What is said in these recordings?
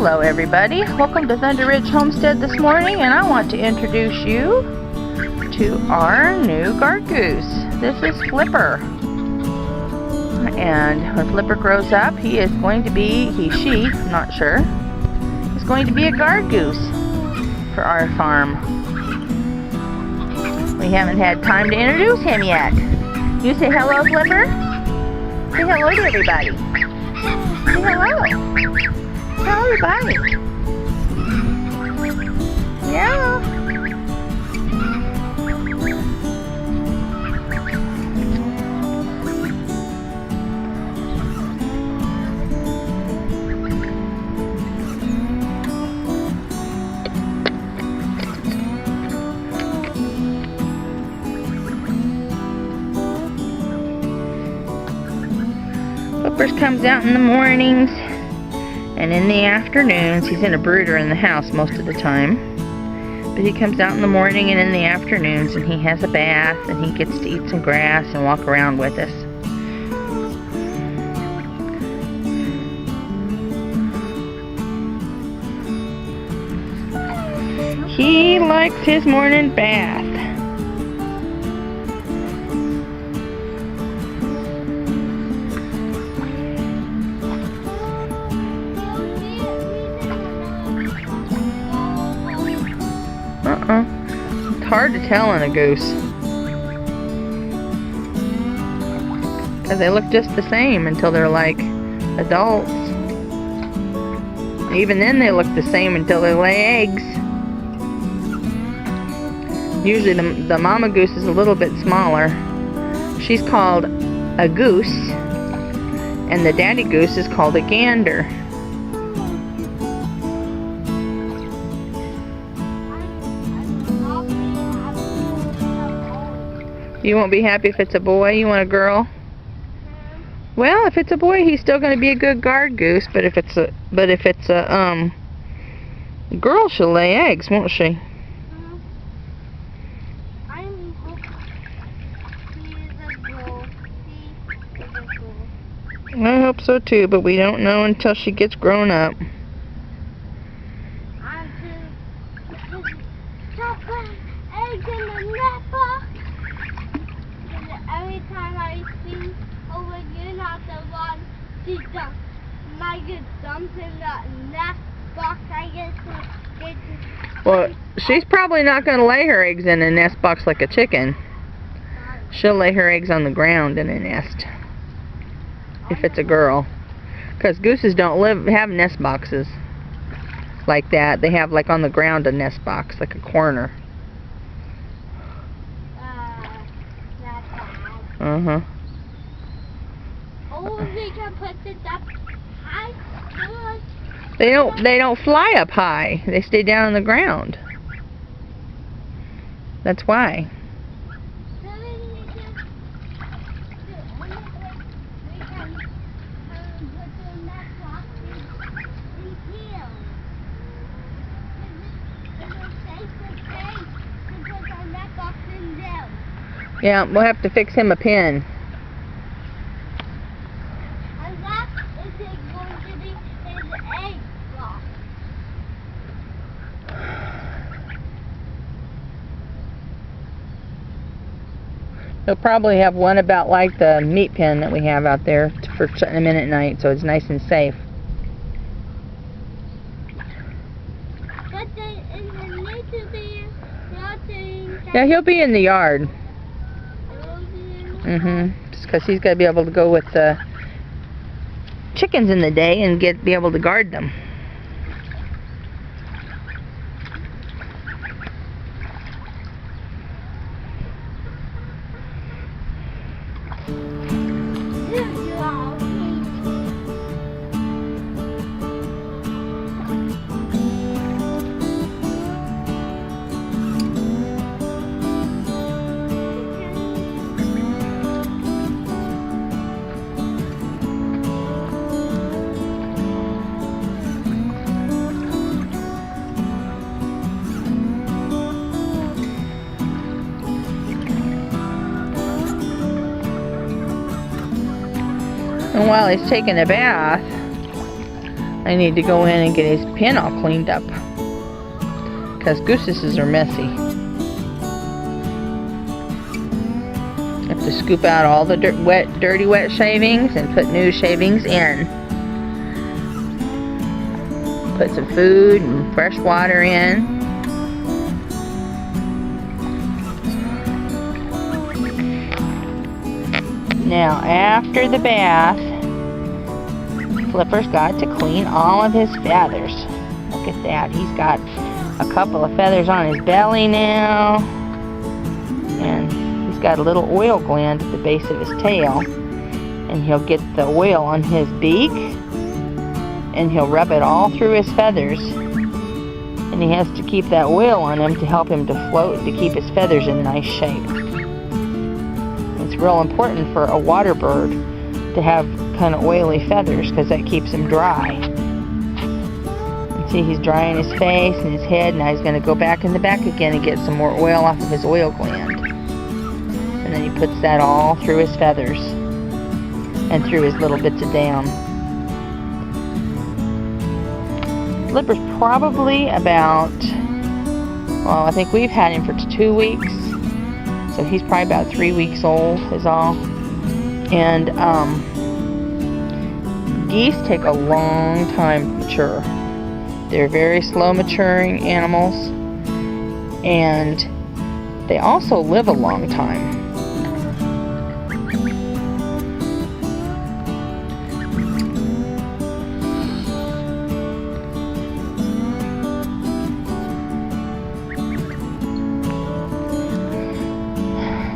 Hello everybody, welcome to Thunder Ridge Homestead this morning, and I want to introduce you to our new guard goose. This is Flipper, and when Flipper grows up he is going to be, she, I'm not sure, is going to be a guard goose for our farm. We haven't had time to introduce him yet. You say hello, Flipper? Say hello to everybody. Say hello. Tell everybody. Yeah. Flipper comes out in the mornings and in the afternoons. He's in a brooder in the house most of the time, but he comes out in the morning and in the afternoons, and he has a bath and he gets to eat some grass and walk around with us. He likes his morning bath. It's hard to tell in a goose, because they look just the same until they're like adults. Even then they look the same until they lay eggs. Usually the mama goose is a little bit smaller. She's called a goose, and the daddy goose is called a gander. You won't be happy if it's a boy? You want a girl? Well, if it's a boy, he's still going to be a good guard goose. But if it's a girl, she'll lay eggs, won't she? I hope he is a girl. He is a girl. I hope so too, but we don't know until she gets grown up. Chocolate eggs in the net box. Every time I see over, you're not the one, she dumps. Might get dumped in the nest box. I guess. Well, she's probably not going to lay her eggs in a nest box like a chicken. She'll lay her eggs on the ground in a nest, if it's a girl. Because gooses don't have nest boxes like that. They have like on the ground a nest box, like a corner. Uh-huh. Oh, they can put it up high. They don't fly up high. They stay down on the ground. That's why. Yeah, we'll have to fix him a pen. And that is going to be his egg box. He'll probably have one about like the meat pen that we have out there for shutting him in at night, so it's nice and safe. But it needs to be nothing. Yeah, he'll be in the yard. Just because he's got to be able to go with the chickens in the day and be able to guard them. And while he's taking a bath, I need to go in and get his pen all cleaned up, because Goose's are messy. I have to scoop out all the dirty wet shavings and put new shavings in. Put some food and fresh water in. Now, after the bath, Flipper's got to clean all of his feathers. Look at that. He's got a couple of feathers on his belly now. And he's got a little oil gland at the base of his tail. And he'll get the oil on his beak. And he'll rub it all through his feathers. And he has to keep that oil on him to help him to float, to keep his feathers in nice shape. It's real important for a water bird to have kind of oily feathers, because that keeps him dry. And see, he's drying his face and his head. Now he's going to go back in the back again and get some more oil off of his oil gland. And then he puts that all through his feathers and through his little bits of down. Flipper's probably about, well, I think we've had him for 2 weeks. So he's probably about 3 weeks old is all. And geese take a long time to mature. They're very slow maturing animals, and they also live a long time.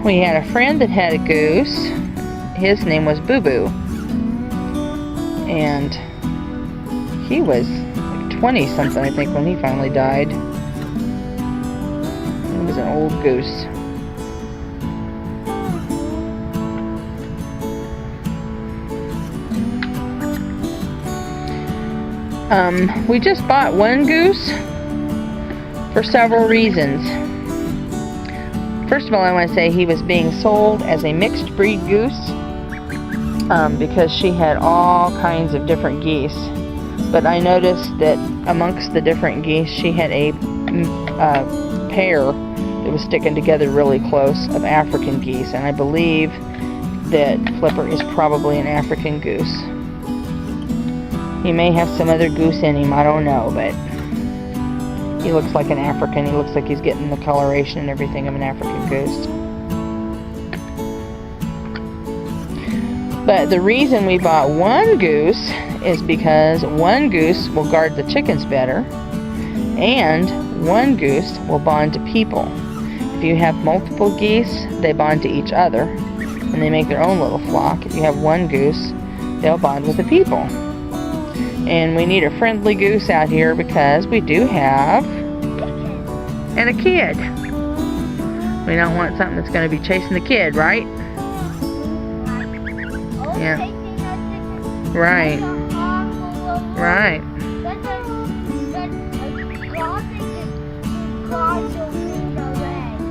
We had a friend that had a goose. His name was Boo Boo. And he was like 20 something, I think, when he finally died. He was an old goose. We just bought one goose for several reasons. First of all, I want to say he was being sold as a mixed breed goose because she had all kinds of different geese. But I noticed that amongst the different geese, she had a pair that was sticking together really close of African geese. And I believe that Flipper is probably an African goose. He may have some other goose in him, I don't know, but he looks like an African. He looks like he's getting the coloration and everything of an African goose. But the reason we bought one goose is because one goose will guard the chickens better, and one goose will bond to people. If you have multiple geese, they bond to each other, and they make their own little flock. If you have one goose, they'll bond with the people. And we need a friendly goose out here because we do have and a kid. We don't want something that's going to be chasing the kid, right? Yeah. Right. Right.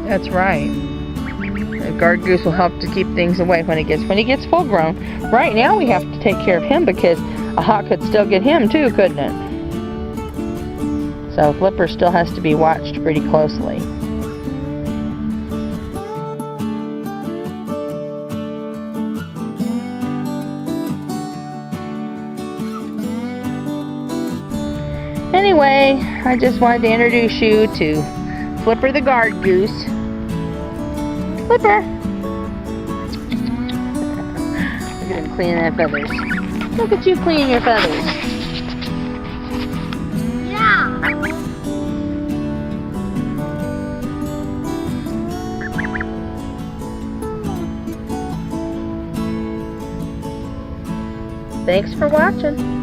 That's right. A guard goose will help to keep things away when he gets full grown. Right now we have to take care of him because a hawk could still get him too, couldn't it? So Flipper still has to be watched pretty closely. Anyway, I just wanted to introduce you to Flipper the guard goose. Flipper! Look at him cleaning that feathers. Look at you cleaning your feathers. Yeah. Thanks for watching.